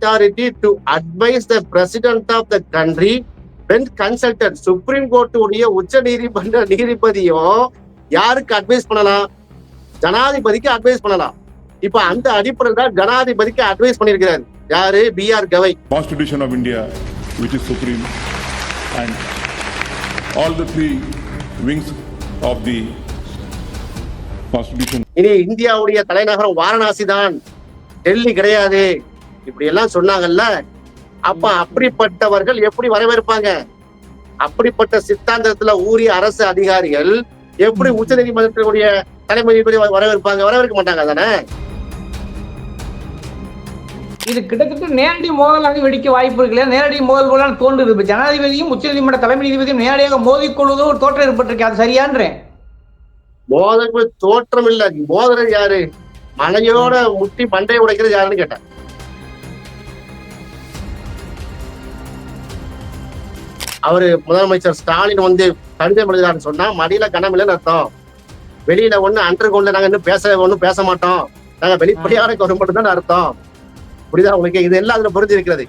authority to advise the president of the country when consulted. Supreme court உடைய உச்ச நீதிமன்ற நீதிபதியும் யாருக்கு அட்வைஸ் பண்ணலாம்? ஜனாதிபதிக்கு அட்வைஸ் பண்ணலாம். இப்ப அந்த அடிப்படையில் தான் ஜனாதிபதிக்கு அட்வைஸ் பண்ணிருக்கிறார் யாரு? PR கவை. Constitution of India, which is supreme, and all the three wings of the Constitution. இனி இந்தியாவுடைய தலைநகரம் வாரணாசி தான், டெல்லி கிடையாது, இப்படி எல்லாம் சொன்னாங்கல்ல. அப்ப அப்படிப்பட்டவர்கள் எப்படி வரவேற்பாங்க? அப்படிப்பட்ட சித்தாந்தத்துல ஊறிய அரசு அதிகாரிகள் எப்படி உச்ச நீதிமன்றத்தினுடைய தலைமை நீதிபதி வரவேற்பாங்க? வரவேற்க மாட்டாங்க தானே. இது கிட்டத்தட்ட நேரடி மோதலாக வெடிக்க வாய்ப்பு இருக்குல்ல. நேரடி மோதல் போல தோன்றுது. இப்ப ஜனாதிபதியும் உச்ச நீதிமன்ற தலைமை நீதிபதியும் நேரடியாக மோதிக்கொள்வதோ ஒரு தோற்றம் ஏற்பட்டிருக்கு. அது சரியான்றேன். மோதல் தோற்றம் இல்ல. மோதல் யாரு? மலையோட முட்டி பண்டைய உடைக்கிறது யாருன்னு கேட்டேன். அவரு முதலமைச்சர் ஸ்டாலின் கடிதம் எழுதுறாருன்னு சொன்னா மடியில கனமில்லைன்னு அர்த்தம். வெளியில அண்டர் கிரவுண்ட்ல நாங்க இன்னும் பேச மாட்டோம், நாங்க வெளிப்படையான கவர்மெண்ட் தான் அர்த்தம். புரியுதா உங்களுக்கு? இது எல்லாம் அதுல புரிஞ்சிருக்கிறது.